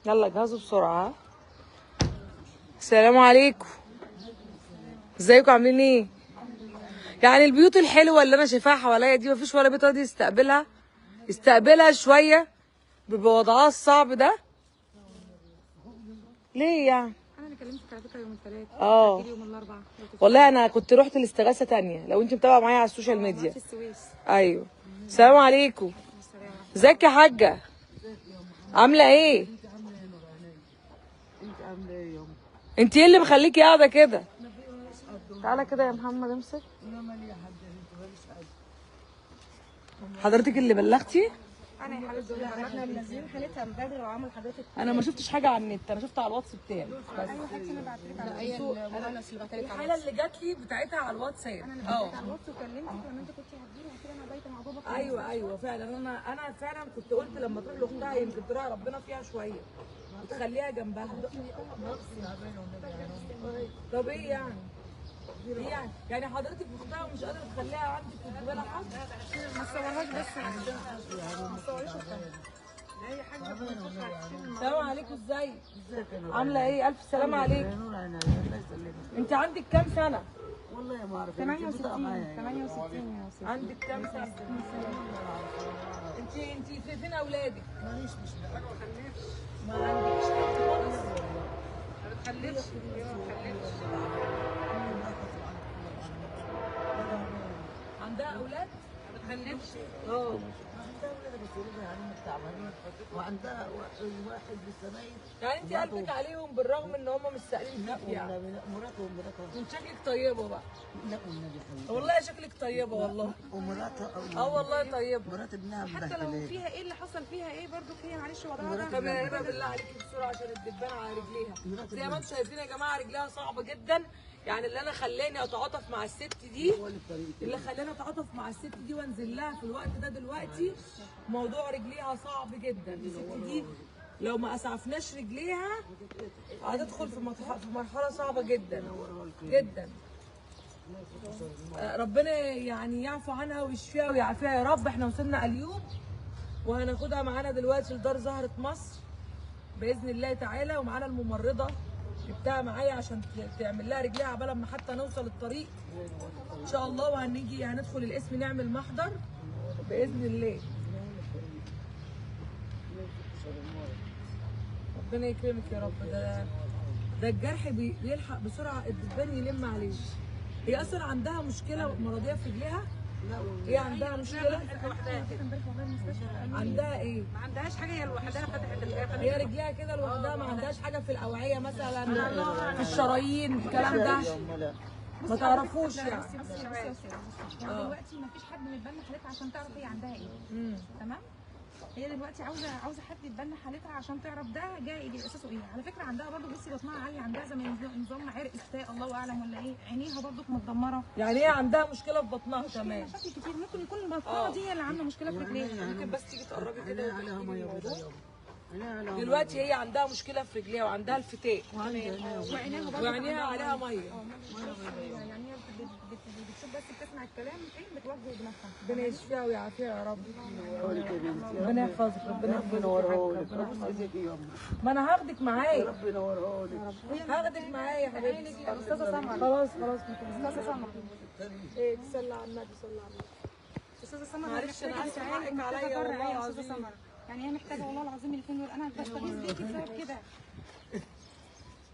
يلا جهزوا بسرعه. السلام عليكم، ازيكم عاملين ايه؟ يعني البيوت الحلوه اللي انا شايفاها حواليا دي مفيش ولا بيت راضي يستقبلها شويه بوضعها الصعب ده. ليه يعني؟ انا اللي كلمتك على فكره يوم الثلاث يوم الاربعاء. والله انا كنت رحت الاستغاثه تانية لو انت متابعه معايا على السوشيال ميديا. في السويس. ايوه. السلام عليكم. ازيك يا حاجه؟ عامله ايه؟ انت عامله ايه يا ام؟ انت ايه اللي مخليكي قاعده كده؟ تعالى كده يا محمد امسك. حضرتك اللي بلغتي؟ انا يا حبيبتي احنا منزلين حالتها من بدري وعمل حضرتك. انا ما شفتش حاجه على النت، انا شفتها على الواتس بتاعي بس. ايوه حبيبتي انا بعت لك على المؤنس اللي بعت لك الحاله اللي جات لي بتاعتها على الواتساب. انا بعت على الواتس وكلمتك لما انت كنت هتجيلي قلت لي انا بايته مع بابا. ايوه فعلا. انا فعلا كنت قلت لما تروح لاختها يمكن تراعي ربنا فيها شويه وتخليها جنبها. طب ايه يعني؟ ايه يعني حضرتك اختها ومش قادره تخليها عندك وتجيبي لها حد؟ ما تصورهاش بس ما تصوريش اي حاجه. السلام عليكم، ازيك؟ عامله ايه؟ الف سلامه عليك. انت عندك كام سنه؟ والله ما اعرف. 68 يا ستي. عندك كام سنه؟ انت فين اولادك؟ ماليش مش حاجه ما خلفش. ما عندكش حد خالص؟ ما بتخلفش. عندها اولاد؟ ما بتخلفش. عندها ولاد بس ولادها يعني تعبانين وعندها واحد بالسناير. يعني انت قلبك عليهم بالرغم ان هم مش سائلين فيك يعني. مراتهم انت شكلك طيبه بقى. لا والنبي حبيبي. والله شكلك طيبه والله. ومراتها والله طيبه. مرات ابنها حتى لو فيها ايه اللي حصل فيها ايه برضو هي معلش وضعها ده. طب يا هبه بالله عليكي بسرعه عشان الدبانه على رجليها. زي ما انتم شايفين يا جماعه رجليها صعبه جدا. يعني اللي انا خلاني اتعاطف مع الست دي وانزل لها في الوقت ده دلوقتي موضوع رجليها صعب جدا. الست دي لو ما اسعفناش رجليها هتدخل في مرحله صعبه جدا جدا. ربنا يعني يعفو عنها ويشفيها ويعافيها يا رب. احنا وصلنا اليوم وهناخدها معانا دلوقتي لدار زهرة مصر باذن الله تعالى، ومعانا الممرضه جبتها معايا عشان تعمل لها رجليها عبال ما حتى نوصل الطريق ان شاء الله. هندخل القسم نعمل محضر باذن الله. ربنا يكرمك يا رب. ده الجرح بيلحق بسرعه الدبان يلم عليه. هي اصلا عندها مشكله مرضيه في رجليها. هي عندها مشكله. عندها ايه؟ ما عندهاش حاجه هي لوحدها فتحت الجبل. هي رجليها كده لوحدها ما عندهاش حاجه في الاوعيه مثلا في الشرايين الكلام ده ما تعرفوش يعني. بصي دلوقتي ما فيش حد متبنى حالتها عشان تعرف هي عندها ايه. تمام. هي دلوقتي عاوزه حد يتبنى حالتها عشان تعرف ده جاي اساسه ايه. على فكره عندها برضه بصي بطنها عاليه، عندها زي نظام عرق استاء الله اعلم ولا ايه. عينيها برضه متدمره. يعني هي عندها مشكله في بطنها كمان. مشاكل كتير. ممكن يكون البطنه دي هي اللي عامله مشكله في رجليها. ممكن بس تيجي تقربي كده عليها ميه بيضاء. دلوقتي هي عندها مشكله في رجليها وعندها الفتاء وعينيها عليها ميه. يعني هي بتشوف بس بتسمع الكلام ايه بتوجه دماغها. ربنا يشفيها ويعافيها يا رب. ربنا يحفظك. ربنا يحفظك. ما انا هاخدك معايا. ربنا ينورها لك. هاخدك معايا يا حبيبتي. استاذه سمر. خلاص استاذه سمر. ايه تصلي على النبي صلى على النبي. استاذه سمر معلش انا اسفه حقك عليا والله العظيم. يعني هي محتاجه والله العظيم الاثنين دول. انا بستغيث بيكي بسبب كده.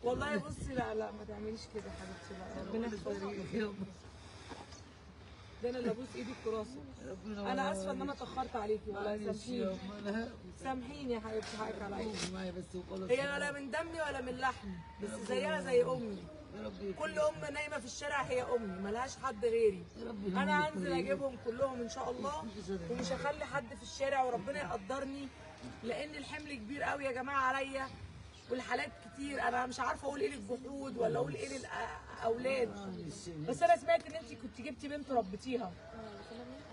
والله بصي لا ما تعمليش كده يا حبيبتي. لا ربنا يحفظك. ده انا اللي ابوس ايدك وراسك. انا اسفه ان انا اتاخرت عليكي والله. سامحيني يا حبيبتي حقك عليا. هي ولا من دمي ولا من لحمي بس زيها زي امي. كل ام نايمه في الشارع هي امي ملهاش حد غيري. انا هنزل اجيبهم كلهم ان شاء الله ومش هخلي حد في الشارع وربنا يقدرني لان الحمل كبير قوي يا جماعه عليا والحالات كتير. انا مش عارفه اقول ايه للجحود ولا اقول ايه للاولاد. بس انا سمعت ان انت كنت جبتي بنت ربيتيها.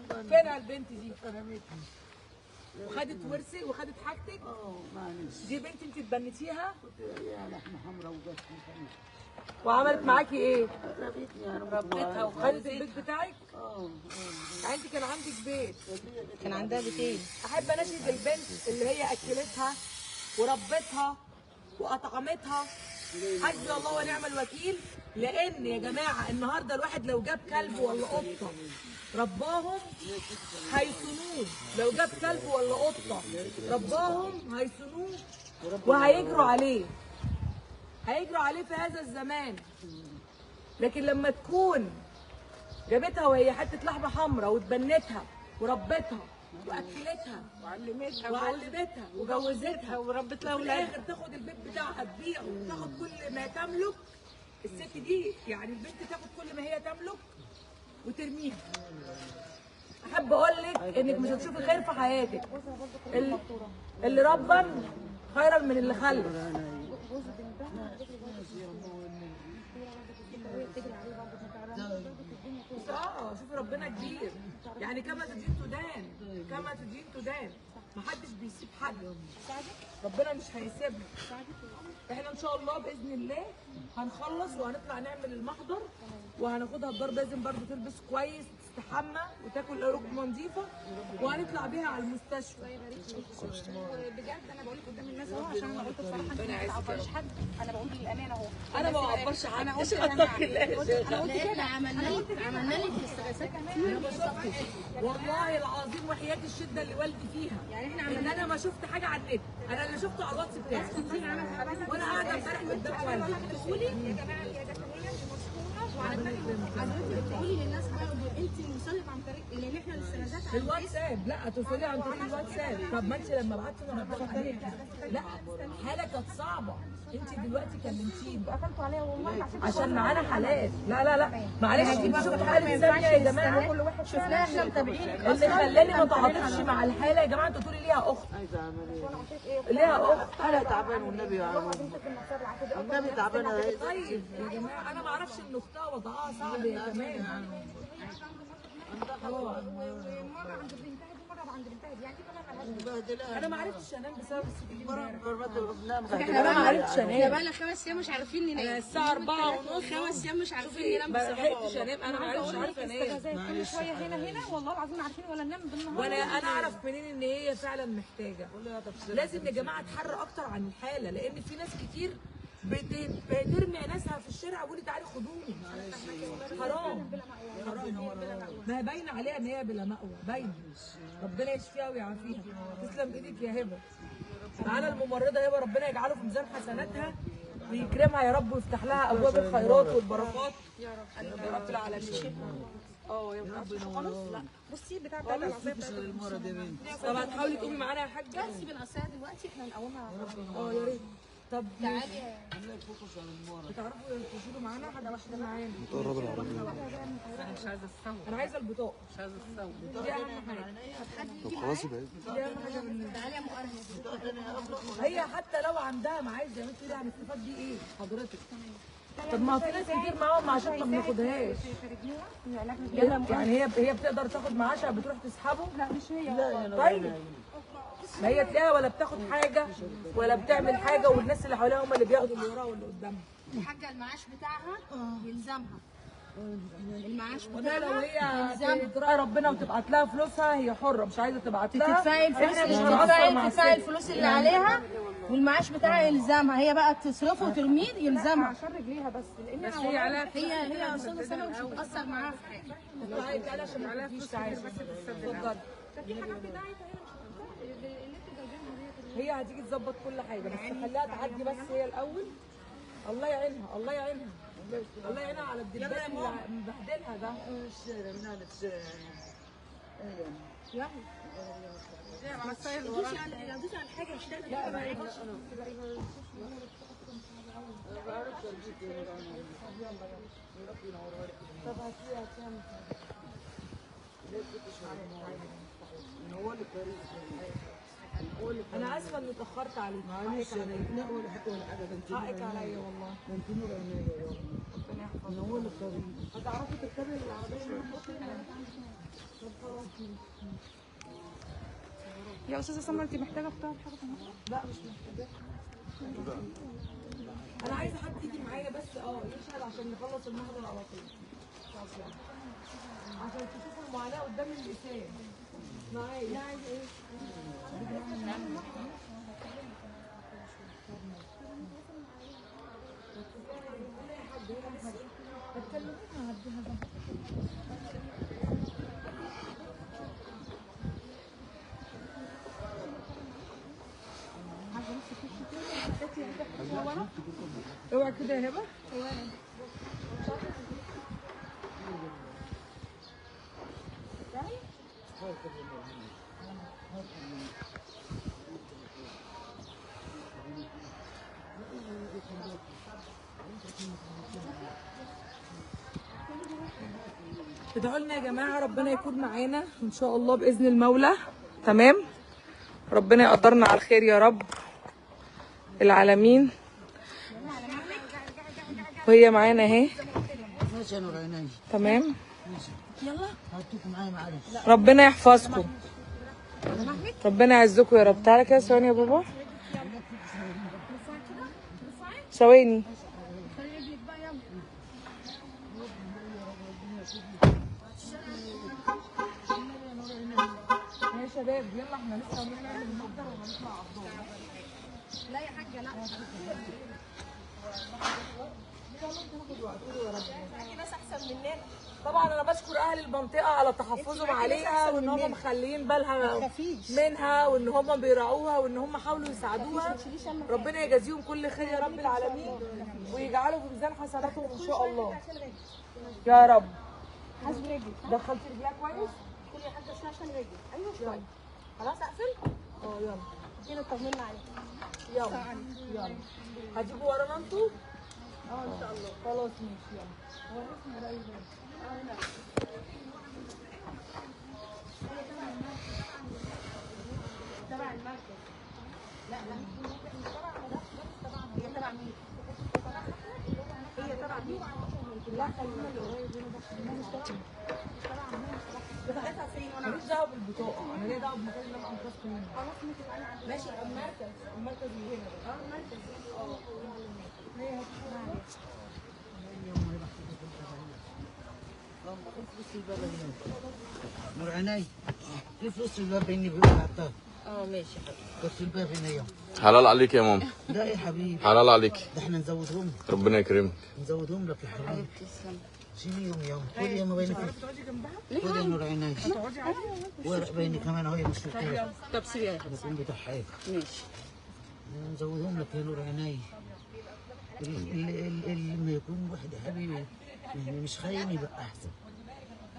فين البنت دي؟ وخدت ورثي وخدت حاجتك؟ معلش. دي بنت انت اتبنتيها؟ يا لحمه حمراء وجت وعملت معاكي ايه؟ ربيتني انا ربيتها وخدت البيت بتاعك؟ يعني انت كان عندك بيت؟ كان عندها بيتين. احب اناشد البنت اللي هي اكلتها وربتها واطعمتها، حسبي الله ونعم الوكيل. لان يا جماعه النهارده الواحد لو جاب كلب ولا قطه رباهم هيصونوه، لو جاب كلب ولا قطه رباهم هيصونوه وهيجروا عليه، هيجروا عليه في هذا الزمان. لكن لما تكون جابتها وهي حته لحمه حمراء وتبنتها وربتها واكلتها وعلمتها وجوزتها وربت لها اولاد، في الاخر تاخد البيت بتاعها تبيعه وتاخد كل ما تملك، الست دي يعني البنت تاخد كل ما هي تملك وترميها. احب اقول لك انك مش هتشوفي خير في حياتك. اللي ربى خيرا من اللي خلف. شوفي ربنا كبير، يعني كما تدين تدان، كما تدين تدان. محدش بيسيب حد، ربنا مش هيسيبنا. احنا ان شاء الله باذن الله هنخلص وهنطلع نعمل المحضر وهناخدها الدار. لازم برضه تلبس كويس وتستحمى وتاكل ركبه نظيفه وهنطلع بيها على المستشفى. بجد انا بقول لك قدام الناس اهو، عشان انا قلت بصراحه انت ما تعبرش حد، انا بقول بالامانه اهو. انا ما بعبرش حد، انا قلت اتقي الله يا شيخ. انا قلت كده، عملنا لك استغاثات كتير. والله العظيم وحياة الشده اللي والدي فيها، يعني احنا عملنا، انا ما شفت حاجه على النت، انا اللي شفته على الواتس بتاعي وانا قاعده امبارح قدام والدي. بتقولي يا جماعه يا زكريا المشكوره وعلى حضرتك بتقولي للناس برضه انت المسلط عن طريق اللي احنا الاستغاثات على الواتساب. لا توصلي عن طريق الواتساب. طب ما انت لما بعتي لا حاله كانت صعبه، انت دلوقتي كلمتيني قفلتوا عليها والله عشان معانا حالات. لا لا لا معلش، انت شفت حاله ثانيه يا جماعه، كل واحد شفناها احنا متابعين. اللي خلاني ما تعاطفش مع الحاله يا جماعه انتوا تقولي ليها اخت، ليها اخت. انا تعبان والنبي يا عم، النبي تعبانه. طيب يا جماعه انا ما اعرفش ان اختها وضعها صعب يا كمان. مره عند بنتها دي مره عند بنتها دي، يعني دي كمان مالهاش. انا ما عرفتش انام بسبب الست دي امبارح. احنا ما عرفتش انام. بقى 5 ايام مش عارفين ننام. انا الساعه 4:30 5 ايام مش عارفين ننام ما بسبب لحقتش انام. انا ما عرفتش عارفه انام. كل شويه هنا والله العظيم عارفين ولا ننام بالنهار. انا اعرف منين ان هي فعلا محتاجه. لازم يا جماعه تحروا اكتر عن الحاله، لان في ناس كتير بترمي ناسها في الشارع وقولي تعالي خدوني. حرام حرام. ما هي باينه عليها ان هي بلا مأوى، باينه. ربنا يشفيها ويعافيها. تسلم ايدك يا هبه. معانا الممرضه هبه، ربنا يجعله في ميزان حسناتها ويكرمها يا رب ويفتح لها ابواب الخيرات والبركات يا رب العالمين. يا رب. خلاص لا بصي بتاع ده العصايه بتاعت طب هتحاولي تقومي معانا يا حاجه؟ سيب العصايه دلوقتي احنا نقومها. يا ريت. طب تعالي بتعرفوا تشيلوا معانا حد واحده معانا؟ قرب العربية. انا مش عايزه السوا، انا عايزه البطاقه، مش عايزه السوا. دي اهم حاجه. طب خلاص يبقى دي اهم حاجه بالنسبه تعالي يا مؤنس. هي حتى لو عندها معايا زي ما انت كده هنستفاد بيه ايه حضرتك؟ طب ما في ناس كتير معاهم معاشات ما بناخدهاش. يعني هي بتقدر تاخد معاشها بتروح تسحبه؟ لا مش هي. طيب ما هي تلاقيها ولا بتاخد حاجه ولا بتعمل حاجه، والناس اللي حواليها هم اللي بياخدوا اللي وراها واللي قدامها. الحاجه المعاش بتاعها يلزمها. المعاش وده لو بتاعها هي تراعي ربنا وتبعت لها فلوسها هي حره، مش عايزه تبعت لها تدفعي الفلوس، احنا مش هنقصر مع تدفعي الست. الفلوس اللي عليها والمعاش بتاعها يلزمها. هي بقى تصرفه وترميه يلزمها. عشان رجليها بس لان بس هي عليها هي استاذه سما مش هتاثر معاها في حاجه. تعالي عشان ما تجيش. تعالي اتفضلي. في حاجات بتاعتها هنا مش اللي انتوا جايبينها ديت. هي هتيجي تظبط كل حاجه، بس خليها تعدي بس هي الاول. الله يعينها الله يعينها الله يعينها على الدبان اللي مبهدلها ده. الشارع من هذا الشارع يعني دوسي على الحاجه مش لاقي. طب هاتيها كام؟ انا اسفه اني اتاخرت عليك. معلش لا ولا حاجه ولا حاجه. انت حقك عليا والله. انت نور عينيا يا ربنا يحفظك. نور الطريق. هتعرفي تركبي العربيه؟ يا استاذه سمر انت محتاجه بطاقه حاجه كمان؟ لا مش محتاجه. انا عايزه حد يجي معايا بس يشهد عشان نخلص المحضر على طول. عشان تشوفوا المعاناه قدام اللسان. معايا. لا عايزه ايه؟ اوعى كده يا هبه. ادعوا لنا يا جماعه ربنا يكون معانا ان شاء الله باذن المولى. تمام، ربنا يقدرنا على الخير يا رب العالمين. وهي معانا اهي. ماشي يا نور عيني. تمام، يلا هاتوكم معايا معلش. ربنا يحفظكم، ربنا يعزكم يا رب. تعالى كده ثواني يا بابا، ثواني. يا شباب يلا احنا لسه هنعمل المقدر وهنطلع على الدور. لا يا حاجه لا في ناس احسن مننا. طبعا انا بشكر اهل المنطقه على تحفظهم عليها وان هم مخليين بالها منها وان هم بيراعوها وان هم حاولوا يساعدوها. ربنا يجازيهم كل خير يا رب العالمين ويجعله في ميزان حسناتهم ان شاء الله يا رب. حاسب رجلي دخلتي رجلها كويس؟ كل حاجه شويه عشان رجلي. ايوه شويه. خلاص اقفل. يلا كده طمنا عليك. يلا يلا. هتيجوا ورانا انتوا؟ ان شاء الله. خلاص ماشي يلا. وريتنا رأي تبع المركز. لا مش تبع هي تبع مين؟ هي تبع مين؟ لا خلينا اللي قريب هنا ده. بتاعتها فين؟ ماليش دعوه بالبطاقه، انا ليا دعوه بالمكان اللي انا انقذت منه. خلاص ممكن تعالي عندي. ماشي المركز، المركز اللي هنا ده. المركز. هي هتكون فلوس الباب هنا. نور عيني. في فلوس الباب هنا بيقول حطها. ماشي بس الباب هنا يوم. حلال عليك يا ماما. لا يا حبيبي. حلال عليك. ده احنا نزودهم. ربنا يكرمك. نزودهم لك يا حبيبي. شيليهم يوم. خد يا ما بينك. خد يا نور عيني. ورق بيني كمان اهو مش فاكر. طب سيبي يا حبيبي. بكون بتاعها ايه. ماشي. نزودهم لك يا نور عيني. اللي ما يكون واحد يا حبيبي مش خاين يبقى احسن.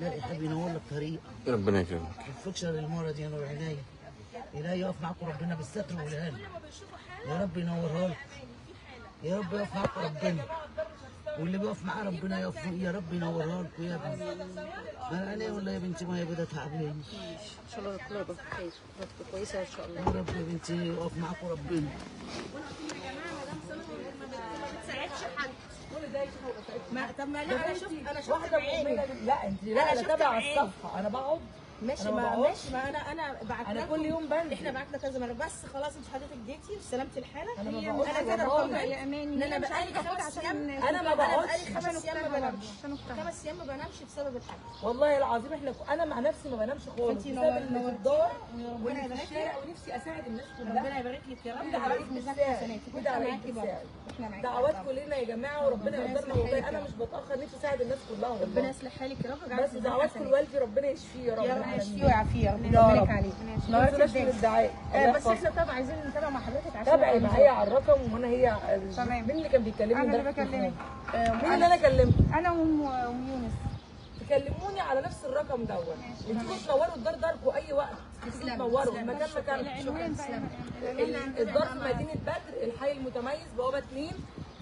لا يا حبيبي نور لك طريق. ربنا يكرمك. الفكره للمرض يا نور عيني. إلهي يقف معاكم ربنا بالستر والهنا. يا رب ينورها لكم. يا رب يقف معاكم ربنا. واللي بيقف معاه ربنا يقف يا رب ينورها لكم يا ابني. انا عليه والله يا بنتي ما هي بدها تعبانه. ان شاء الله كلها بخير، كويسه ان شاء الله. يا رب يا بنتي يقف معاكم ربنا. طب ما لا انا شفت واحده مؤمنه لا انت لا انا تابعه الصفحه انا بقعد ماشي. ما انا بعت انا لكم. كل يوم بنزل. احنا بعتنا كذا مره بس خلاص انت حضرتك جيتي وسلمتي الحاله. انا ما بقعدش انا كده والله. ربنا يا اماني ان انا بقالي 5 ايام. انا ما بقعدش 5 ايام ما بنامش. 5 ايام ما بنامش بسبب الحاله. والله العظيم احنا انا مع نفسي ما بنامش خالص انتي بسبب اللي في الدار ربنا واللي في يبارك الشارع لك. ونفسي اساعد الناس ربنا كلها. يبارك لك يا رب. كده عليك عليك ميزان بالساعد. حسناتك. كده عليك معاكي برضه. بالساعد. احنا معاكي. دعواتكم لنا يا جماعه وربنا ربنا يقدرنا يصلح والله حالك انا يا مش بتاخر نفسي اساعد الناس كلها ربنا والله. يصلح حالك يا رب. بس دعواتكم لوالدي ربنا يشفيه يا رب يا رب العالمين. يشفيه ويعافيه يا رب. يا يبارك رب. عليك. ما تنسوناش من الدعاء. بس احنا طبعا عايزين نتابع مع حضرتك عشان تابعي معايا على الرقم وانا هي تمام. مين اللي كان بيكلمني انا اللي امبارح في بكلمك. التليفون؟ مين اللي انا كلمته؟ انا وام يونس. تكلموني على نفس الرقم دوت. انتوا تنوروا الدار داركم اي وقت. تنوروا المكان مكانكم. العنوان بقى الدار في مدينه بدر الحي المتميز بوابه 2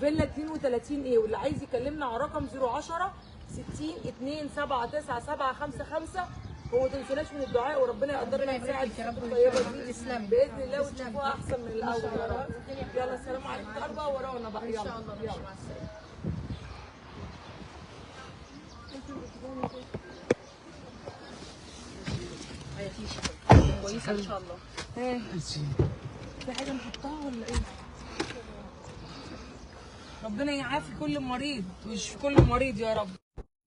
فيلا 32 ايه واللي عايز يكلمنا على رقم 010 60 2 7 9 7 5 5 وما تنسوناش من الدعاء وربنا يقدرنا نساعد في الطيبه دي باذن الله وتشوفوها احسن من الاول يا رب. يلا السلام عليكم. تعالوا بقى ورانا بقى يلا يلا. كويسه ان شاء الله. في حاجه نحطها ولا ايه؟ ربنا يعافي كل مريض ويشفي كل مريض يا رب.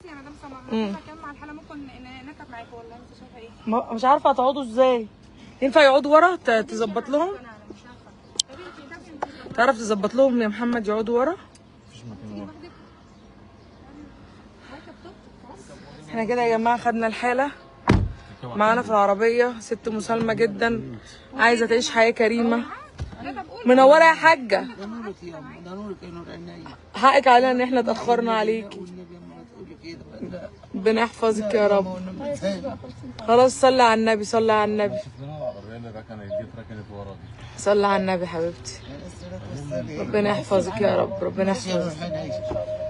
يا مدام سمر ربنا كان مع الحاله ممكن نركب معاكم ولا انت شايفه ايه؟ مش عارفه هتقعدوا ازاي. ينفع يقعدوا ورا تظبط لهم؟ انا مش عارفه. تعرف تظبط لهم يا محمد يقعدوا ورا؟ احنا كده يا جماعه خدنا الحاله معانا في العربيه. ست مسالمه جدا، عايزه تعيش حياه كريمه. منوره يا حاجه. ده نورك يا أم، ده نورك يا نور عيني. حقك علينا ان احنا اتاخرنا عليكي. والنبي ما تقولي كده. ربنا يحفظك يا رب. والنبي تاني. خلاص صلي على النبي، صلي على النبي، العربيه اللي ركنت ورا دي. صلي على النبي حبيبتي. ربنا يحفظك يا رب، ربنا يا يحفظك. نور عيني.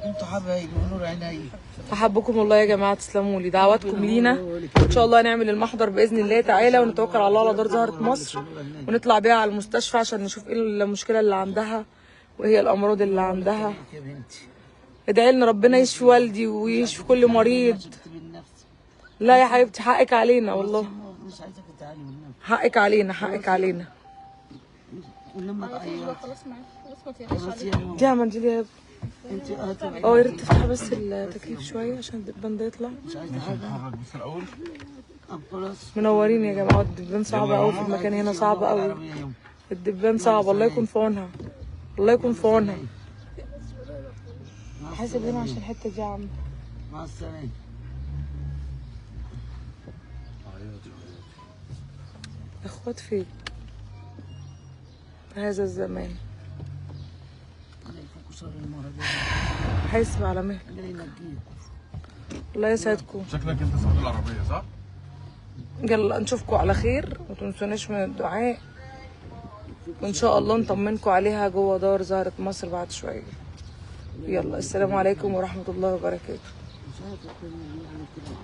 انتوا حبايبي ونور عيني. احبكم والله يا جماعه، تسلموا لي. دعواتكم لينا ان شاء الله نعمل المحضر باذن الله تعالى، ونتوكل على الله على دار زهره مصر، ونطلع بيها على المستشفى عشان نشوف ايه المشكله اللي عندها وايه الامراض اللي عندها. يا بنتي. ادعي لنا ربنا يشفي والدي ويشفي كل مريض. لا يا حبيبتي حقك علينا والله، مش عايزك تزعلي والنبي. حقك علينا، حقك علينا. ولما تعيط خلاص معاك، خلاص ما تقلقش خلاص عليك. يا يوم. دي منديل يا انت هتبعي. يا ريت تفتح بس التكييف شويه عشان الدبان ده يطلع. مش عايزه حاجه. اتحرك بس الاول. خلاص. منورين يا جماعه. الدبان صعبه قوي في المكان هنا، صعبه قوي. الدبان صعب، الله يكون في عونها، الله يكون في عونها. حاسب هنا عشان الحته دي يا عم. مع السلامه. اخوات فين هذا الزمان؟ الله يفك شر المرض. حاسب على مهلك. الله ينجيكم. الله يسعدكم. شكلك انت صاحب العربيه صح؟ يلا نشوفكم على خير، ما تنسوناش من الدعاء، وان شاء الله نطمنكم عليها جوه دار زهرة مصر بعد شويه. يلا السلام عليكم ورحمه الله وبركاته. مش عارفه كل اللي عمل كده.